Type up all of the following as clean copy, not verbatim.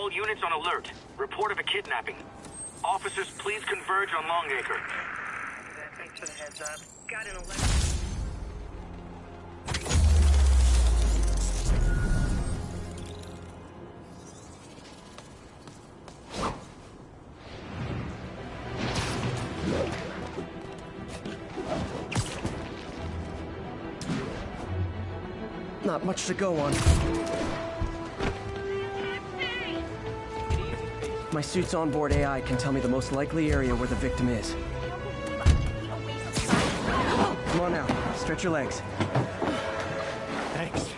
All units on alert. Report of a kidnapping. Officers, please converge on Longacre. Thanks for the heads up. Got an 11. Not much to go on. My suit's onboard AI can tell me the most likely area where the victim is. Come on now, stretch your legs. Thanks.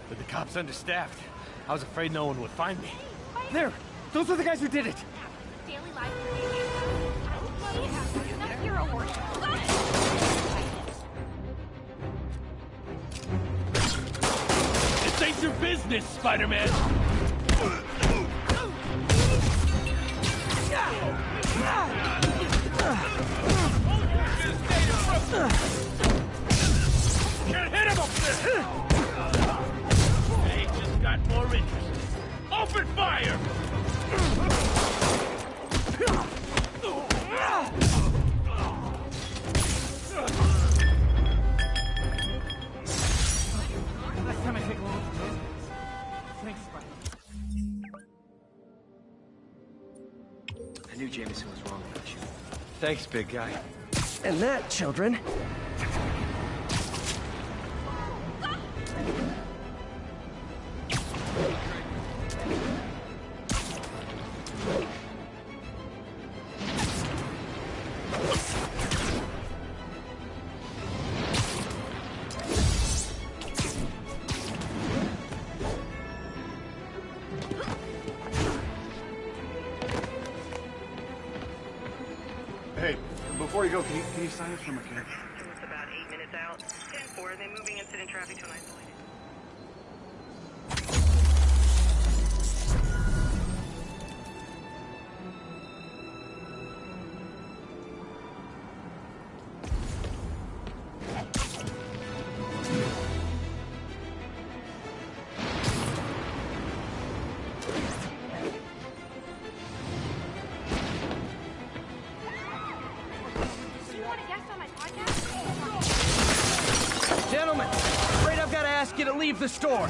But the cops understaffed. I was afraid no one would find me. There! Those are the guys who did it! Daily life. You're a horse. This ain't your business, Spider-Man! Can't hit him up there! They just got more interest. Open fire! Last time I take a look at this. Thanks, Spider. I knew Jameson was wrong about you. Thanks, big guy. And that, children, Hey, before you go, can you sign us for mechanic? It's about 8 minutes out. 10-4, then moving incident traffic to an isolated. gentlemen, afraid I've got to ask you to leave the store.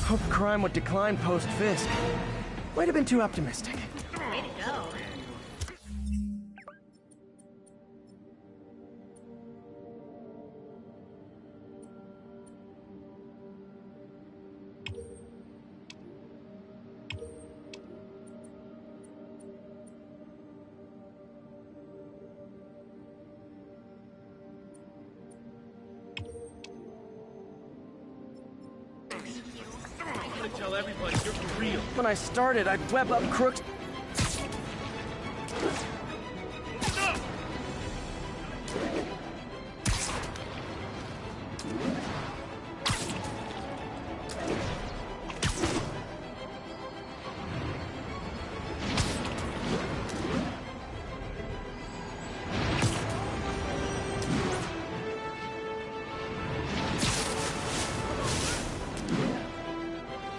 Hope crime would decline post-Fisk. Might have been too optimistic. Way to go. Tell everybody you're for real. When I started, I'd web up crooks.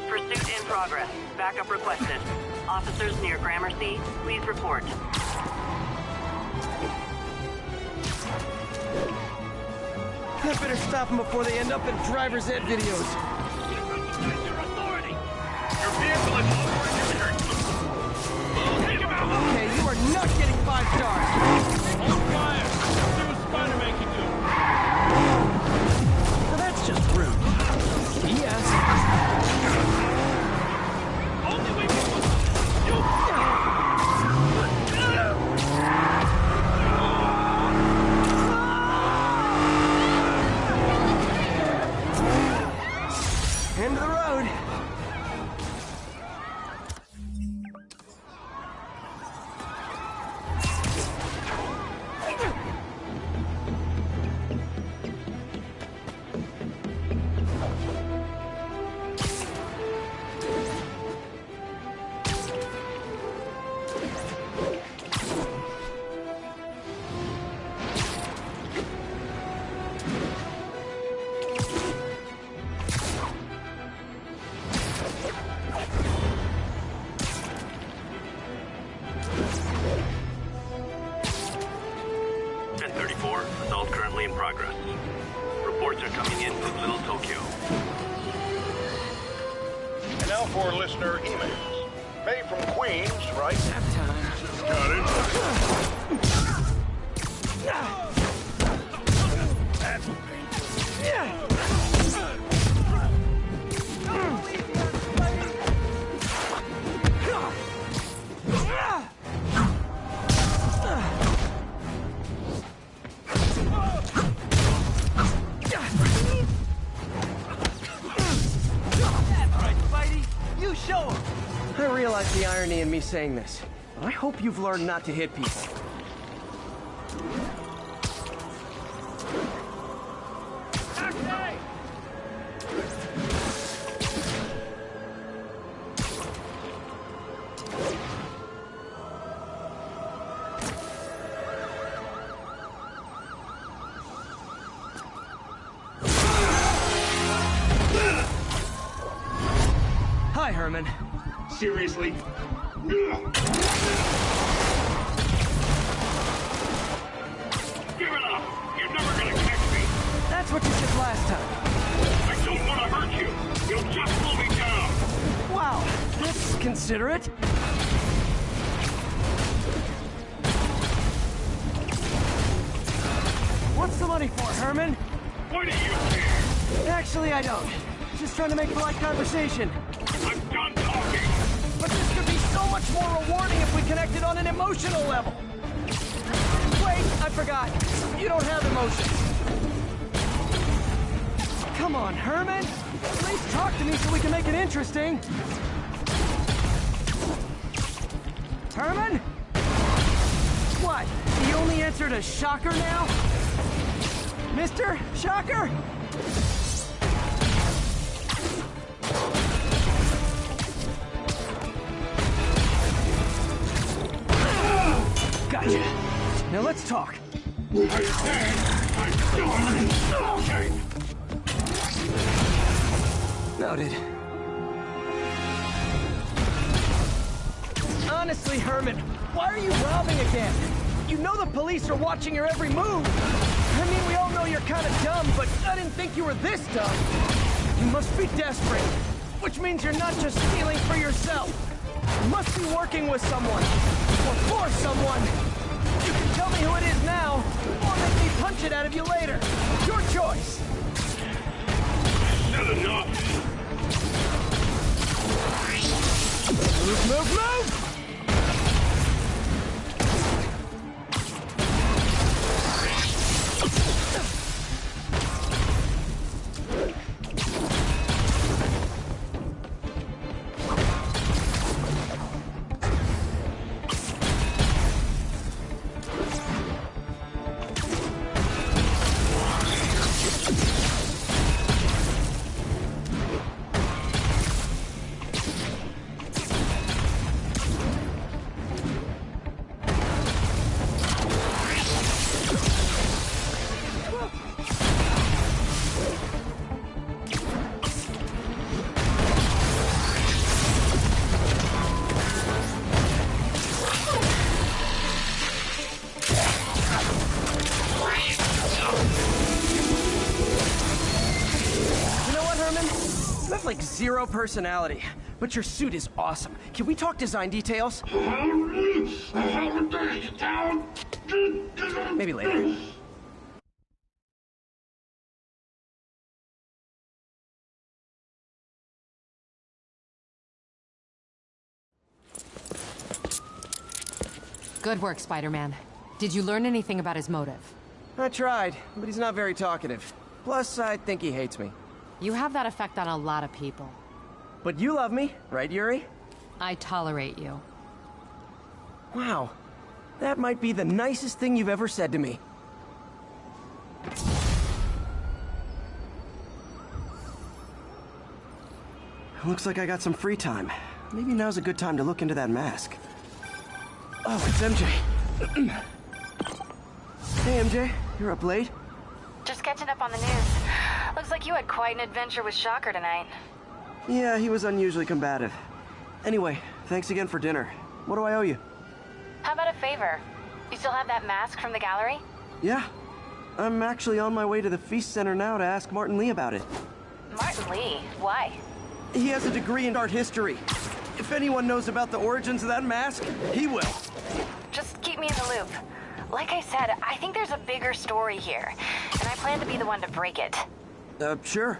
Pursuit in progress. Backup requested. Officers near Gramercy, please report. I better stop them before they end up in driver's ed videos. Your authority! Your vehicle is take him out! Okay, you are not getting 5 stars. Hold fire! See what Spider-Man can do. Well, that's just rude. Yes. Only way you... End of the road. currently in progress. Reports are coming in from Little Tokyo. And now for listener emails. May from Queens, right? Got it. That's painful. I realize the irony in me saying this, but I hope you've learned not to hit people. Okay. Hi, Herman. Seriously? Give it up! You're never gonna catch me! That's what you said last time. I don't want to hurt you! You'll just slow me down! Wow, that's considerate. What's the money for, Herman? Why do you care? Actually, I don't. Just trying to make polite conversation. I'm done talking! But this could be so much more rewarding if we connected on an emotional level. Wait, I forgot. You don't have emotions. Come on, Herman. At least talk to me so we can make it interesting. Herman? What? The only answer to Shocker now? Mr. Shocker? Gotcha. Now let's talk. I said I'm done talking! Noted. Honestly, Herman, why are you robbing again? You know the police are watching your every move. I mean, we all know you're kind of dumb, but I didn't think you were this dumb. You must be desperate, which means you're not just stealing for yourself. You must be working with someone, or for someone. You can tell me who it is now, or make me punch it out of you later. Your choice. Not enough! Move, move, move! Like zero personality, but your suit is awesome. Can we talk design details? Maybe later. Good work, Spider-Man. Did you learn anything about his motive? I tried, but he's not very talkative. Plus, I think he hates me. You have that effect on a lot of people. But you love me, right, Yuri? I tolerate you. Wow. That might be the nicest thing you've ever said to me. Looks like I got some free time. Maybe now's a good time to look into that mask. Oh, it's MJ. Hey, MJ. You're up late? Just catching up on the news. Looks like you had quite an adventure with Shocker tonight. Yeah, he was unusually combative. Anyway, thanks again for dinner. What do I owe you? How about a favor? You still have that mask from the gallery? Yeah. I'm actually on my way to the Feast Center now to ask Martin Lee about it. Martin Lee? Why? He has a degree in art history. If anyone knows about the origins of that mask, he will. Just keep me in the loop. Like I said, I think there's a bigger story here, and I plan to be the one to break it. Sure.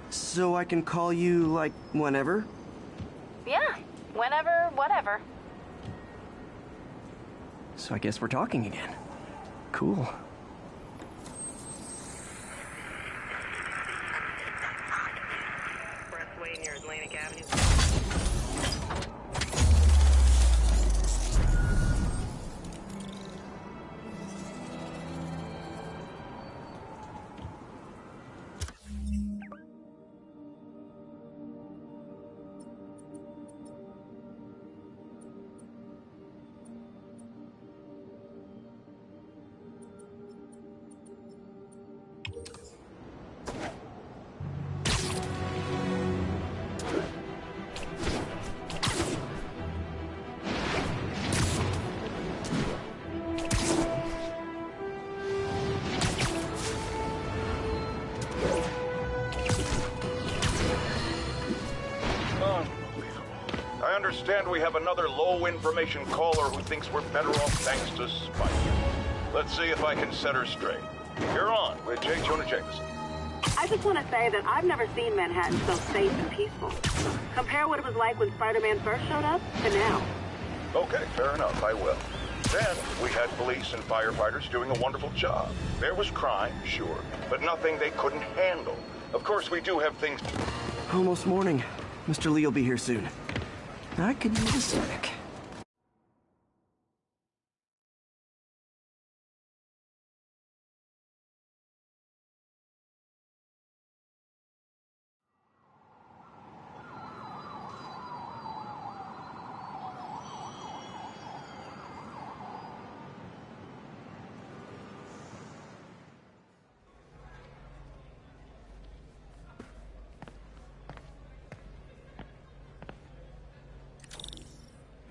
So I can call you, like, whenever? Yeah, whenever, whatever. So I guess we're talking again. Cool. Expressway near Atlantic Avenue. I understand we have another low-information caller who thinks we're better off thanks to Spider. Let's see if I can set her straight. You're on with J. Jonah Jameson. I just want to say that I've never seen Manhattan so safe and peaceful. Compare what it was like when Spider-Man first showed up to now. Okay, fair enough, I will. Then, we had police and firefighters doing a wonderful job. There was crime, sure, but nothing they couldn't handle. Of course, we do have things... Almost morning. Mr. Lee will be here soon. I could use a snack.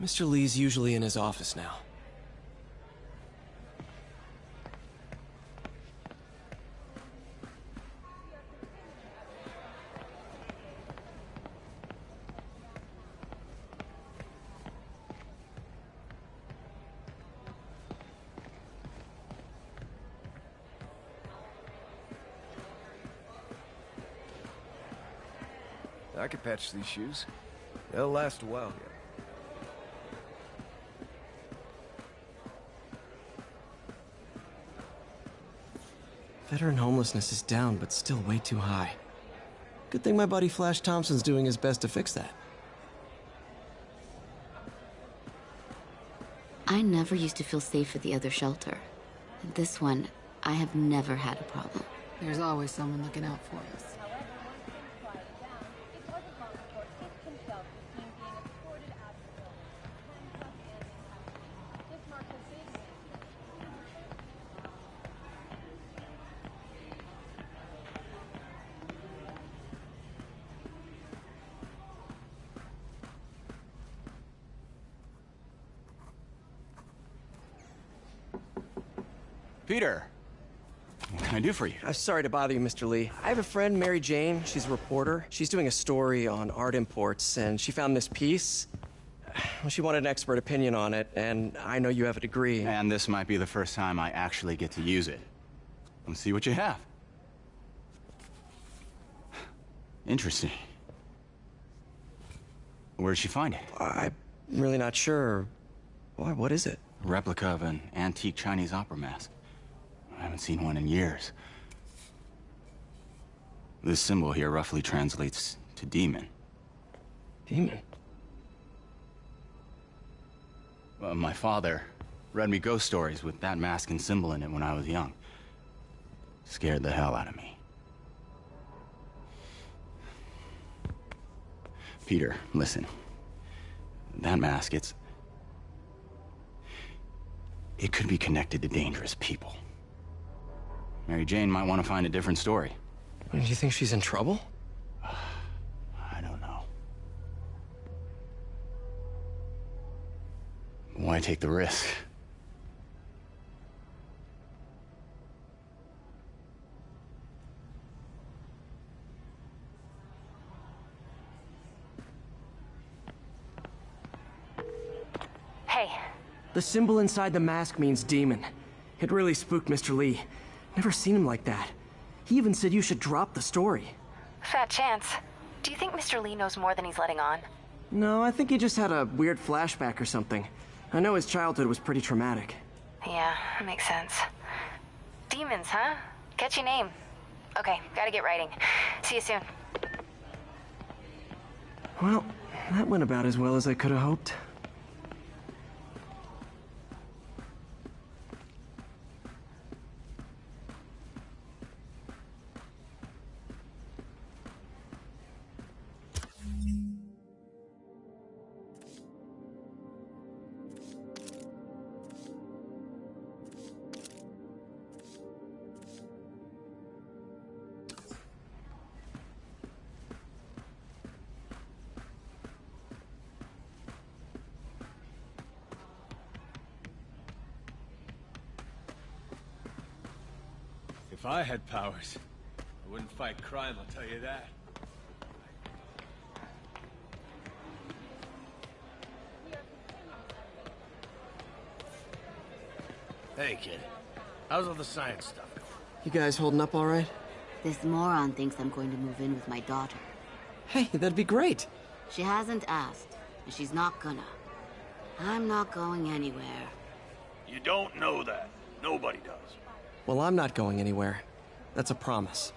Mr. Lee's usually in his office now. I could patch these shoes. They'll last a while here. Veteran homelessness is down, but still way too high. Good thing my buddy Flash Thompson's doing his best to fix that. I never used to feel safe at the other shelter. At this one, I have never had a problem. There's always someone looking out for us. Peter, what can I do for you? Sorry to bother you, Mr. Lee. I have a friend, Mary Jane. She's a reporter. She's doing a story on art imports, and she found this piece. Well, she wanted an expert opinion on it, and I know you have a degree. And this might be the first time I actually get to use it. Let's see what you have. Interesting. Where'd she find it? I'm really not sure. Why, what is it? A replica of an antique Chinese opera mask. I haven't seen one in years. This symbol here roughly translates to demon. Demon? My father read me ghost stories with that mask and symbol in it when I was young. Scared the hell out of me. Peter, listen. That mask, it could be connected to dangerous people. Mary Jane might want to find a different story. Do you think she's in trouble? I don't know. Why take the risk? say? The symbol inside the mask means demon. It really spooked Mr. Lee. Never seen him like that. He even said you should drop the story. Fat chance. Do you think Mr. Lee knows more than he's letting on? No, I think he just had a weird flashback or something. I know his childhood was pretty traumatic. Yeah, that makes sense. Demons, huh? Catchy name. Okay, gotta get writing. See you soon. Well, that went about as well as I could have hoped. If I had powers, I wouldn't fight crime, I'll tell you that. Hey, kid. How's all the science stuff going? You guys holding up all right? This moron thinks I'm going to move in with my daughter. Hey, that'd be great. She hasn't asked, and she's not gonna. I'm not going anywhere. You don't know that. Nobody does. Well, I'm not going anywhere. That's a promise.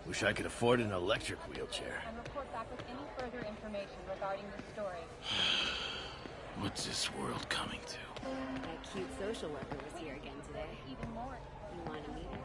Wish I could afford an electric wheelchair. And report back with any further information regarding the story. What's this world coming to? That cute social worker was here again today. Even more. You want to meet her?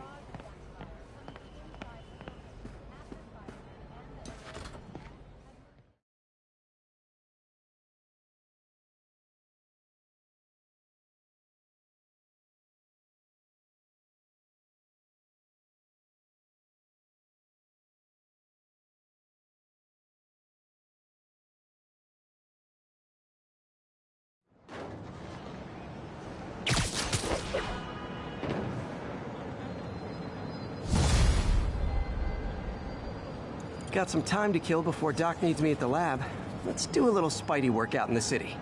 Got some time to kill before Doc needs me at the lab. Let's do a little Spidey workout in the city.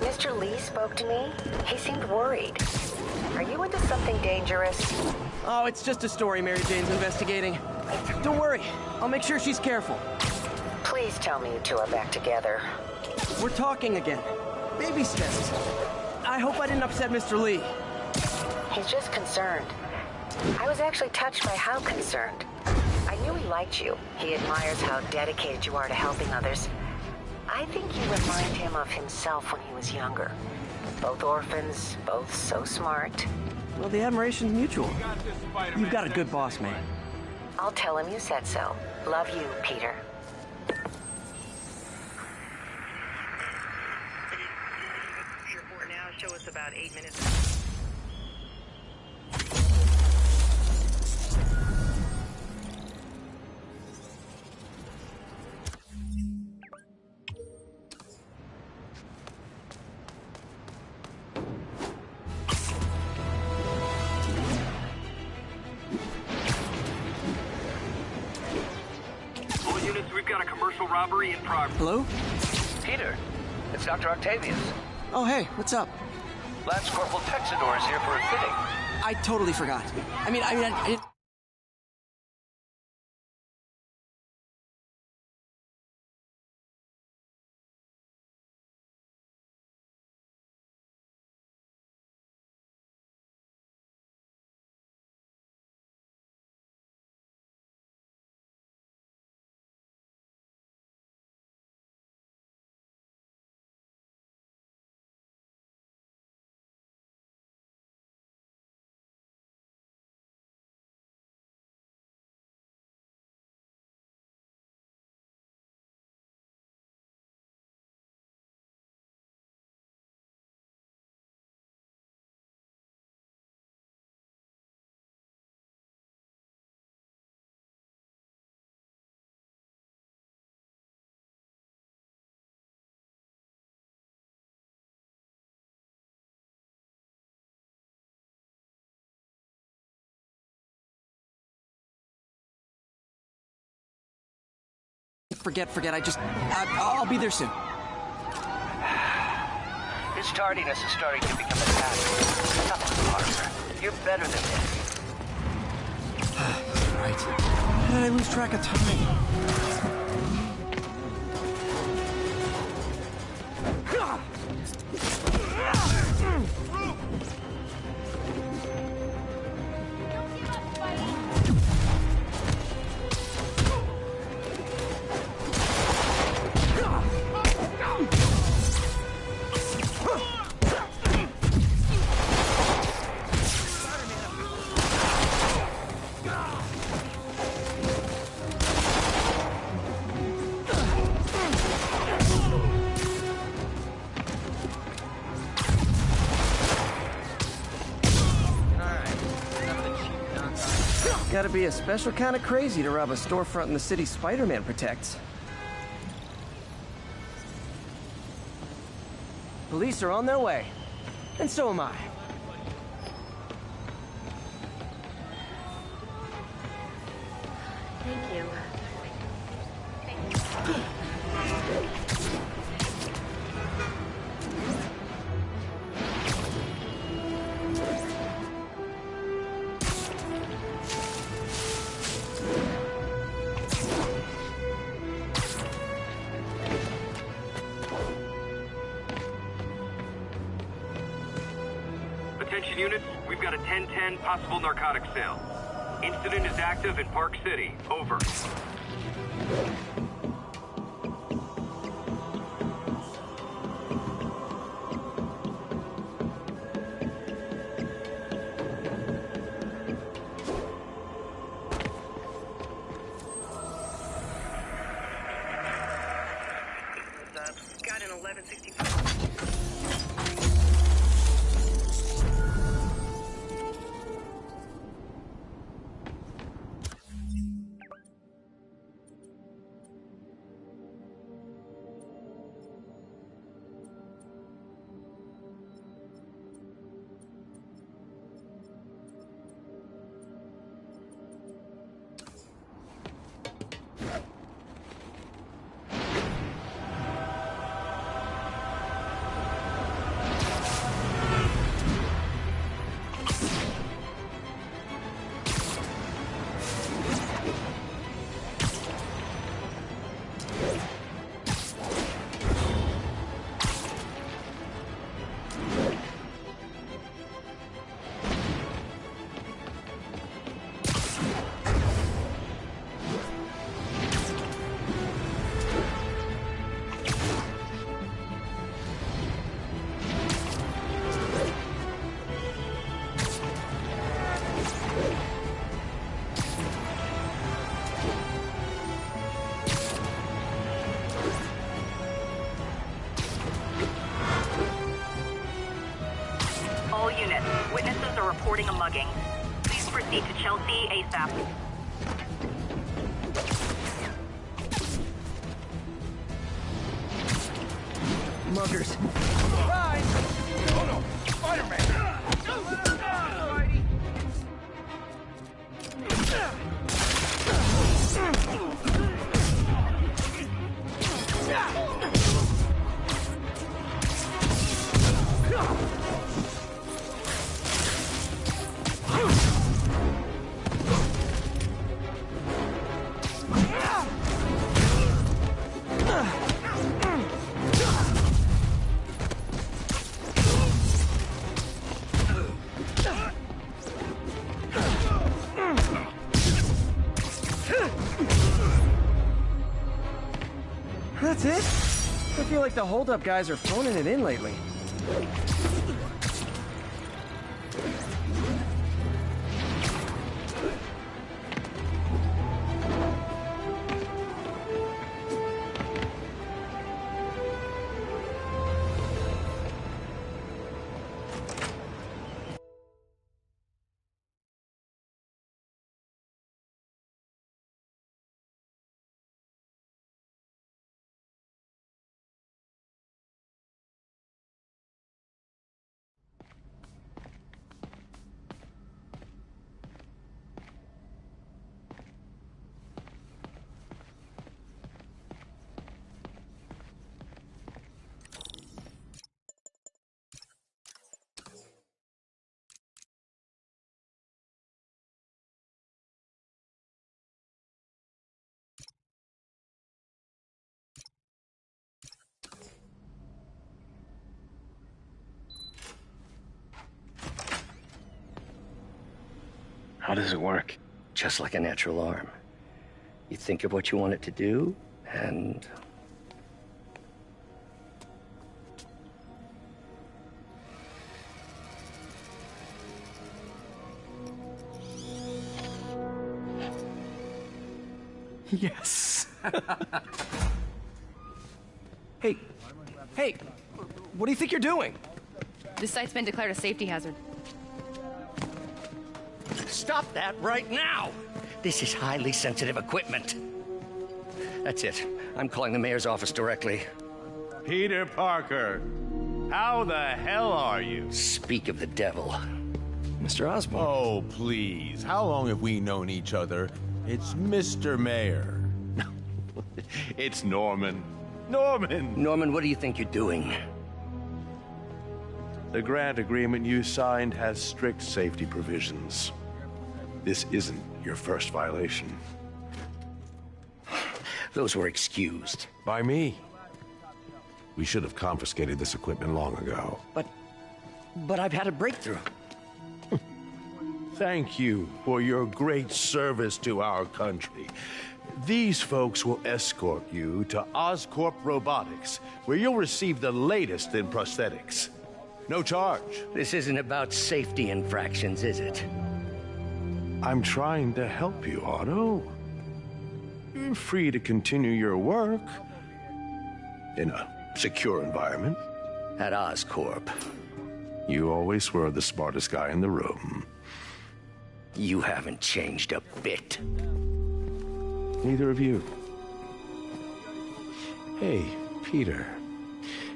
Mr. Lee spoke to me. He seemed worried. Are you into something dangerous? Oh, it's just a story Mary Jane's investigating. Don't worry. I'll make sure she's careful. Please tell me you two are back together. We're talking again. Baby steps. I hope I didn't upset Mr. Lee. He's just concerned. I was actually touched by how concerned. I knew he liked you. He admires how dedicated you are to helping others. I think you remind him of himself when he was younger. Both orphans, both so smart. Well, the admiration's mutual. You've got a good boss, man. I'll tell him you said so. Love you, Peter. Report now. Show us about 8 minutes. Robbery in progress. Hello? Peter, it's Dr. Octavius. Oh, hey, what's up? Lance Corporal Texador is here for a fitting. I totally forgot. I didn't... Forget. I'll be there soon. His tardiness is starting to become a habit. Come on, Parker. You're better than this. Right. How did I lose track of time? Gotta be a special kind of crazy to rob a storefront in the city Spider-Man protects. Police are on their way. And so am I. Thank you. Attention units, we've got a 10-10 possible narcotics sale. Incident is active in Park City. Over. Got an 1165. map. Muggers. Surprise! Oh no! Spider-Man! That's it? I feel like the hold-up guys are phoning it in lately. How does it work? Just like a natural arm. You think of what you want it to do, and... Yes. Hey, what do you think you're doing? This site's been declared a safety hazard. Stop that right now! This is highly sensitive equipment. That's it. I'm calling the mayor's office directly. Peter Parker, how the hell are you? Speak of the devil. Mr. Osborn. Oh, please. How long have we known each other? It's Mr. Mayor. It's Norman. Norman, what do you think you're doing? The grant agreement you signed has strict safety provisions. This isn't your first violation. Those were excused. By me. We should have confiscated this equipment long ago. But I've had a breakthrough. Thank you for your great service to our country. These folks will escort you to Oscorp Robotics, where you'll receive the latest in prosthetics. No charge. This isn't about safety infractions, is it? I'm trying to help you, Otto. You're free to continue your work in a secure environment. At Oscorp. You always were the smartest guy in the room. You haven't changed a bit. Neither of you. Hey, Peter.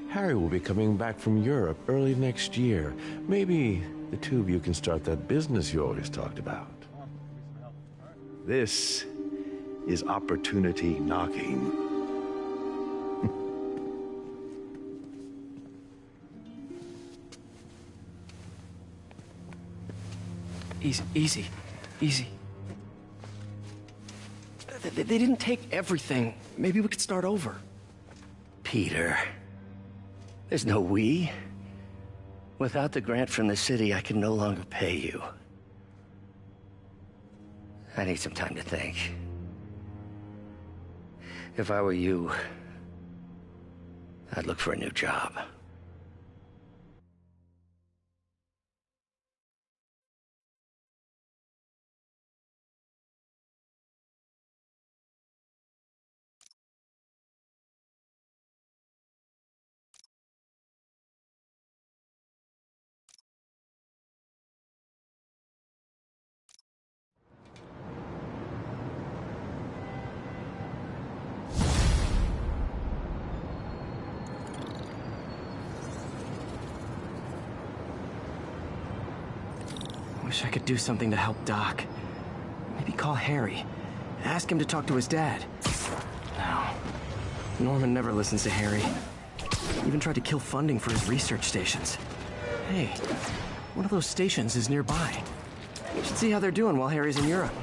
Harry will be coming back from Europe early next year. Maybe the two of you can start that business you always talked about. This is opportunity knocking. Easy. They didn't take everything. Maybe we could start over. Peter, there's no we. Without the grant from the city, I can no longer pay you. I need some time to think. If I were you, I'd look for a new job. Wish I could do something to help Doc. Maybe call Harry. Ask him to talk to his dad. No. Norman never listens to Harry. Even tried to kill funding for his research stations. Hey, one of those stations is nearby. Should see how they're doing while Harry's in Europe.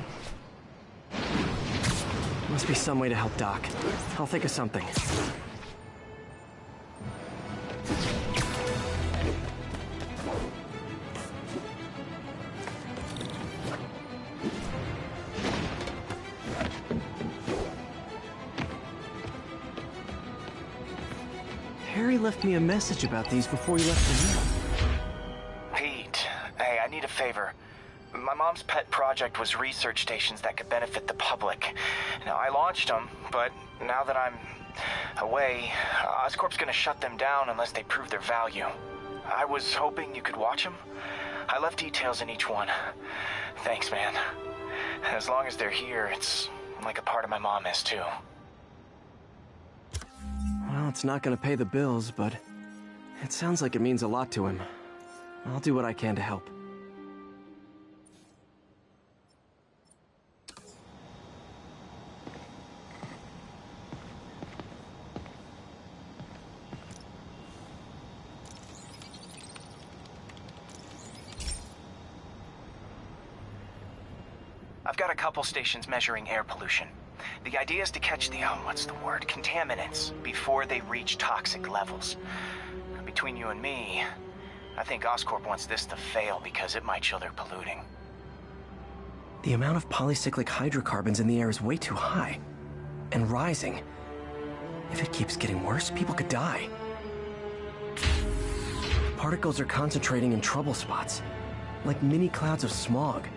Must be some way to help Doc. I'll think of something. Harry left me a message about these before he left for Europe. Pete, hey, I need a favor. My mom's pet project was research stations that could benefit the public. Now, I launched them, but now that I'm away, Oscorp's gonna shut them down unless they prove their value. I was hoping you could watch them. I left details in each one. Thanks, man. As long as they're here, it's like a part of my mom is, too. Well, it's not gonna pay the bills, but it sounds like it means a lot to him. I'll do what I can to help. I've got a couple stations measuring air pollution. The idea is to catch the, contaminants before they reach toxic levels. Between you and me, I think Oscorp wants this to fail because it might show they're polluting. The amount of polycyclic hydrocarbons in the air is way too high. And rising. If it keeps getting worse, people could die. Particles are concentrating in trouble spots, like mini clouds of smog.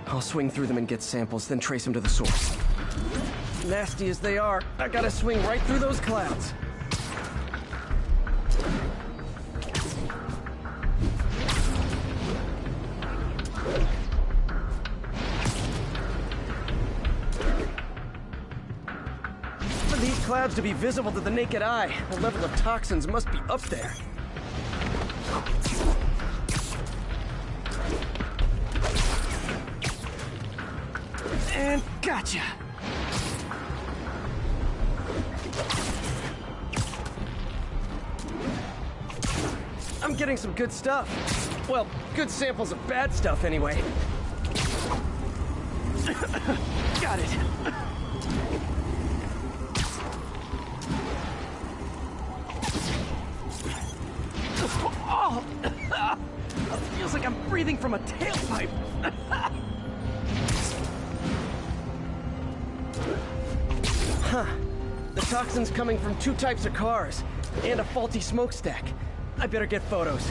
I'll swing through them and get samples, then trace them to the source. Nasty as they are, I gotta swing right through those clouds. For these clouds to be visible to the naked eye, the level of toxins must be up there. And gotcha! I'm getting some good stuff. Well, good samples of bad stuff anyway. Got it. Oh! Feels like I'm breathing from a tailpipe. Huh. The toxin's coming from two types of cars, and a faulty smokestack. I better get photos.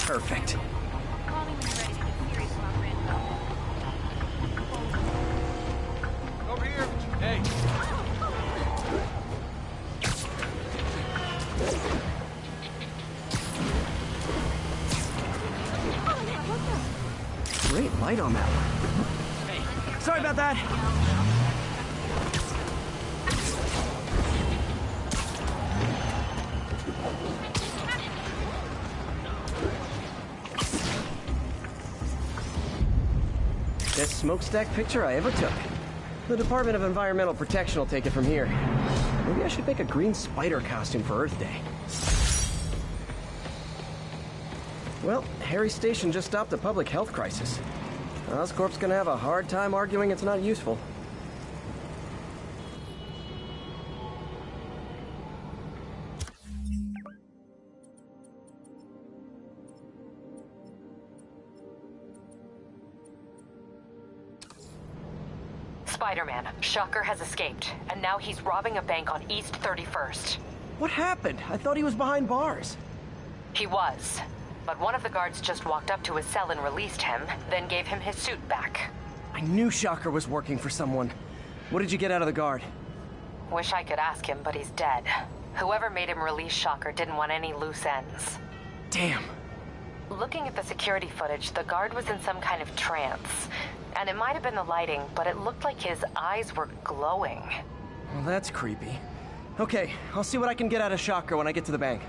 Perfect. Over here. Hey. Great light on that one. Hey, sorry about that. Best smokestack picture I ever took. The Department of Environmental Protection will take it from here. Maybe I should make a green spider costume for Earth Day. Well, Harry's station just stopped a public health crisis. Oscorp's gonna have a hard time arguing it's not useful. Spider-Man, Shocker has escaped, and now he's robbing a bank on East 31st. What happened? I thought he was behind bars. He was. But one of the guards just walked up to his cell and released him, then gave him his suit back. I knew Shocker was working for someone. What did you get out of the guard? Wish I could ask him, but he's dead. Whoever made him release Shocker didn't want any loose ends. Damn. Looking at the security footage, the guard was in some kind of trance. And it might have been the lighting, but it looked like his eyes were glowing. Well, that's creepy. Okay, I'll see what I can get out of Shocker when I get to the bank.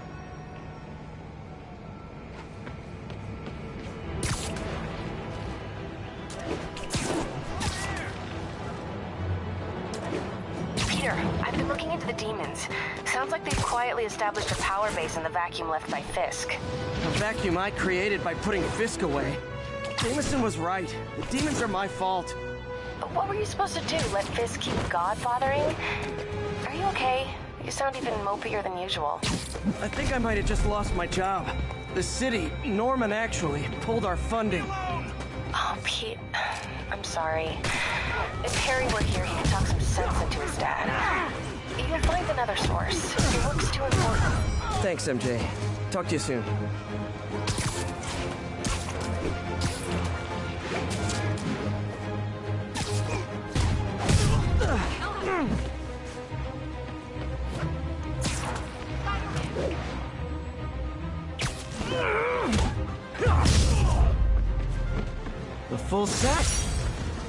Peter, I've been looking into the demons. Sounds like they've quietly established a power base in the vacuum left by Fisk. A vacuum I created by putting Fisk away. Jameson was right. The demons are my fault. But what were you supposed to do? Let Fisk keep godfathering? Are you okay? You sound even mopier than usual. I think I might have just lost my job. The city, Norman actually, pulled our funding. Oh, Pete. I'm sorry. If Harry were here, he could talk some sense into his dad. You'll find another source. Your work's too important. Thanks, MJ. Talk to you soon. The full set?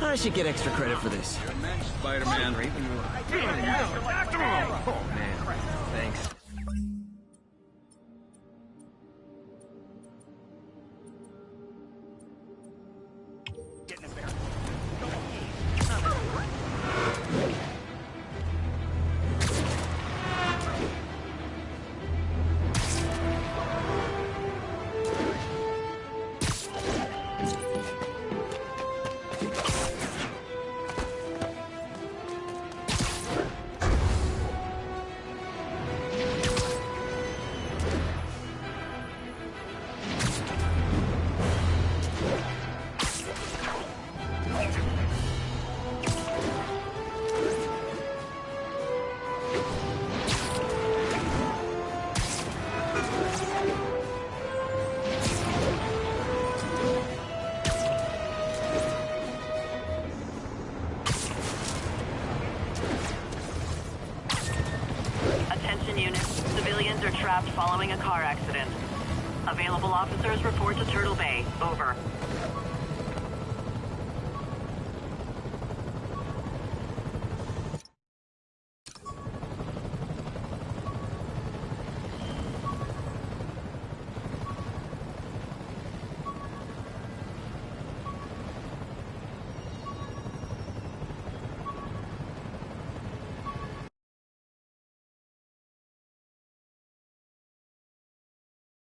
I should get extra credit for this. Spider-Man. Oh, man. Thanks. Following a car accident. Available officers report to Turtle Bay. Over.